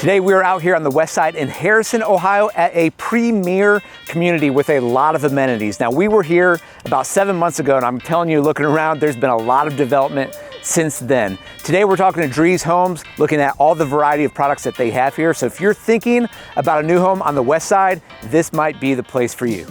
Today we are out here on the west side in Harrison, Ohio at a premier community with a lot of amenities. Now we were here about 7 months ago and I'm telling you, looking around, there's been a lot of development since then. Today we're talking to Drees Homes, looking at all the variety of products that they have here. So if you're thinking about a new home on the west side, this might be the place for you.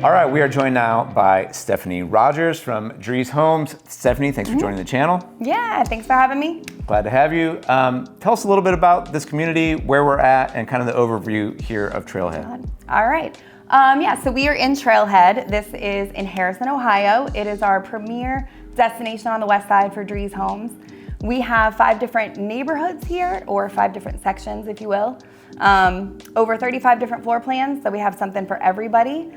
All right, we are joined now by Stephanie Rogers from Drees Homes. Stephanie, thanks for joining the channel. Yeah, thanks for having me. Glad to have you. Tell us a little bit about this community, where we're at, and kind of the overview here of Trailhead. All right. So we are in Trailhead. This is in Harrison, Ohio. It is our premier destination on the west side for Drees Homes. We have 5 different neighborhoods here, or 5 different sections, if you will. Over 35 different floor plans, so we have something for everybody.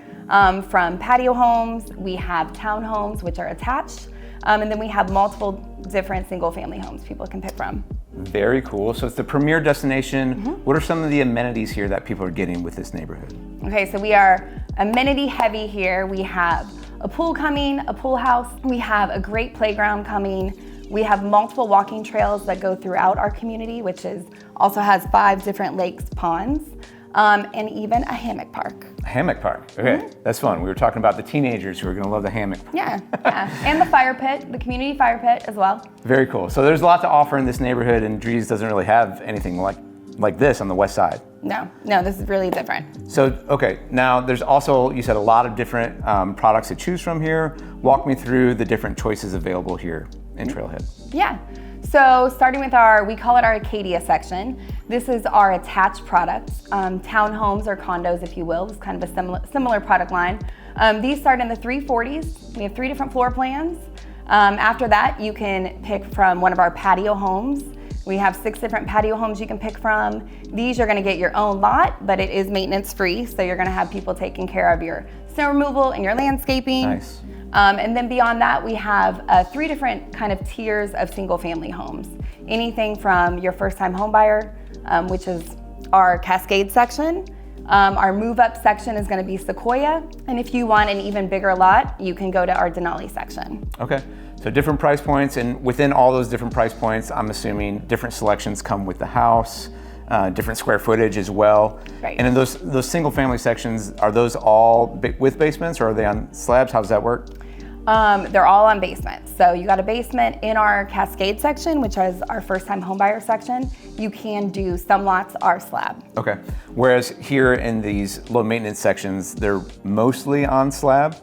From patio homes, we have townhomes, which are attached, and then we have multiple different single-family homes people can pick from. Very cool. So it's the premier destination. What are some of the amenities here that people are getting with this neighborhood? Okay, so we are amenity heavy here. We have a pool coming, a pool house. We have a great playground coming. We have multiple walking trails that go throughout our community, which also has 5 different lakes, ponds, and even a hammock park. A hammock park, okay, that's fun. We were talking about the teenagers who are gonna love the hammock. Yeah, and the fire pit, the community fire pit as well. Very cool. So there's a lot to offer in this neighborhood, and Drees doesn't really have anything like this on the west side. No, this is really different. So, okay, now there's also, you said, a lot of different products to choose from here. Walk me through the different choices available here in Trailhead. Yeah, so starting with we call it our Acadia section. This is our attached products, townhomes or condos, if you will. It's kind of a similar product line. These start in the 340s. We have 3 different floor plans. After that, you can pick from one of our patio homes. We have 6 different patio homes you can pick from. These you're gonna get your own lot, but it is maintenance free, so you're gonna have people taking care of your snow removal and your landscaping. Nice. And then beyond that, we have 3 different kind of tiers of single family homes. Anything from your first time home buyer, which is our Cascade section. Our move up section is gonna be Sequoia. And if you want an even bigger lot, you can go to our Denali section. Okay, so different price points, and within all those different price points, I'm assuming different selections come with the house, different square footage as well. Right. And in those single family sections, are those all with basements, or are they on slabs? How does that work? They're all on basements. So you got a basement in our Cascade section, which is our first time home buyer section. You can do, some lots are slab. Okay, whereas here in these low maintenance sections, they're mostly on slab?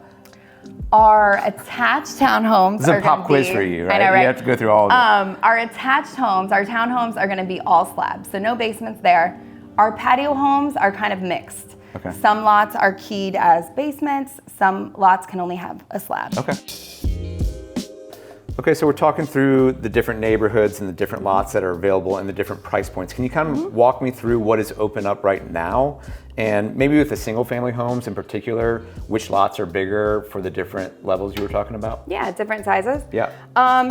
Our attached townhomes This is a pop quiz for you, right? I know, right? You have to go through all of it. Our attached homes, our townhomes are gonna be all slab, so no basements there. Our patio homes are kind of mixed. Okay. Some lots are keyed as basements, some lots can only have a slab. Okay. Okay, so we're talking through the different neighborhoods and the different lots that are available and the different price points. Can you kind of walk me through what is open up right now? And maybe with the single family homes in particular, which lots are bigger for the different levels you were talking about? Yeah, different sizes. Yeah.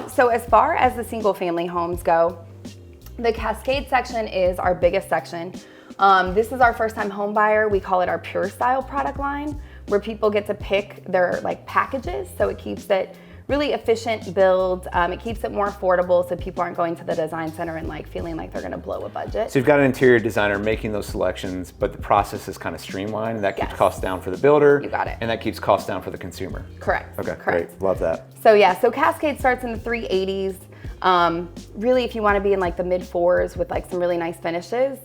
So as far as the single family homes go, the Cascade section is our biggest section. This is our first time home buyer. We call it our pure style product line, where people get to pick their packages. So it keeps it really efficient build. It keeps it more affordable, so people aren't going to the design center and feeling like they're gonna blow a budget. So you've got an interior designer making those selections, but the process is kind of streamlined, and that keeps costs down for the builder. You got it. And that keeps costs down for the consumer. Correct. Okay, Correct. Great, love that. So yeah, so Cascade starts in the 380s. Really, if you wanna be in the mid 4s with some really nice finishes,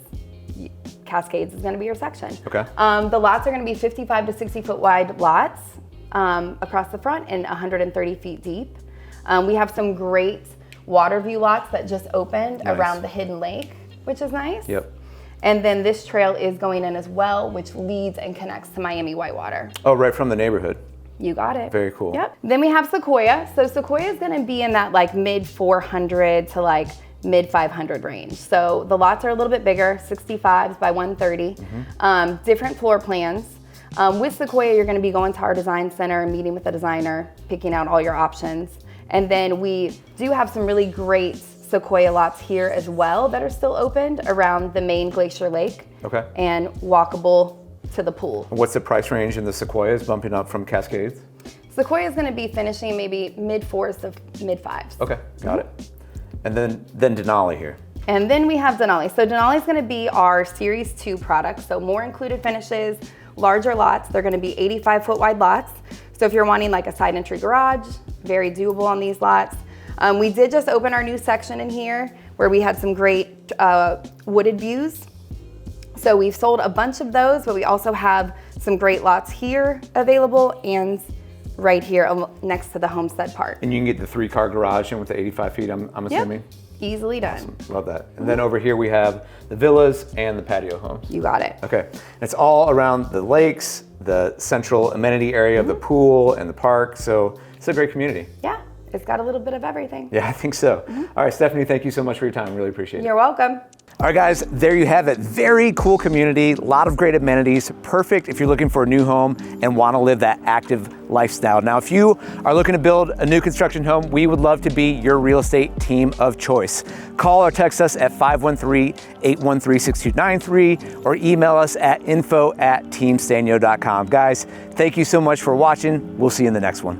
Cascades is gonna be your section. Okay. The lots are gonna be 55 to 60 foot wide lots across the front and 130 feet deep. We have some great water view lots that just opened around the hidden lake, which is nice. Yep. And then this trail is going in as well, which leads and connects to Miami Whitewater. Oh, right from the neighborhood. You got it. Very cool. Yep. Then we have Sequoia. So Sequoia is gonna be in that mid 400 to mid 500 range. So the lots are a little bit bigger, 65s by 130, different floor plans. With Sequoia, you're gonna be going to our design center, meeting with the designer, picking out all your options. And then we do have some really great Sequoia lots here as well that are still opened around the main Glacier Lake. Okay. And walkable to the pool. What's the price range in the Sequoias bumping up from Cascades? Sequoia is going to be finishing maybe mid-4s to mid-5s. Okay, got it. And then Denali here. And then we have Denali. So Denali is going to be our Series 2 product. So more included finishes, larger lots. They're going to be 85-foot wide lots. So if you're wanting like a side entry garage, very doable on these lots. We did just open our new section in here where we had some great wooded views. So we've sold a bunch of those, but we also have some great lots here available and right here next to the Homestead Park. And you can get the 3-car garage in with the 85 feet, I'm assuming? Yep. Easily done. Awesome. Love that. And then over here we have the villas and the patio homes. You got it. Okay. It's all around the lakes, the central amenity area of the pool and the park. So it's a great community. Yeah, it's got a little bit of everything. Yeah, I think so. All right, Stephanie, thank you so much for your time. Really appreciate it. You're welcome. All right, guys, there you have it. Very cool community, a lot of great amenities, perfect if you're looking for a new home and want to live that active lifestyle. Now, if you are looking to build a new construction home, we would love to be your real estate team of choice. Call or text us at 513-813-6293 or email us at info@teamsztanyo.com. Guys, thank you so much for watching. We'll see you in the next one.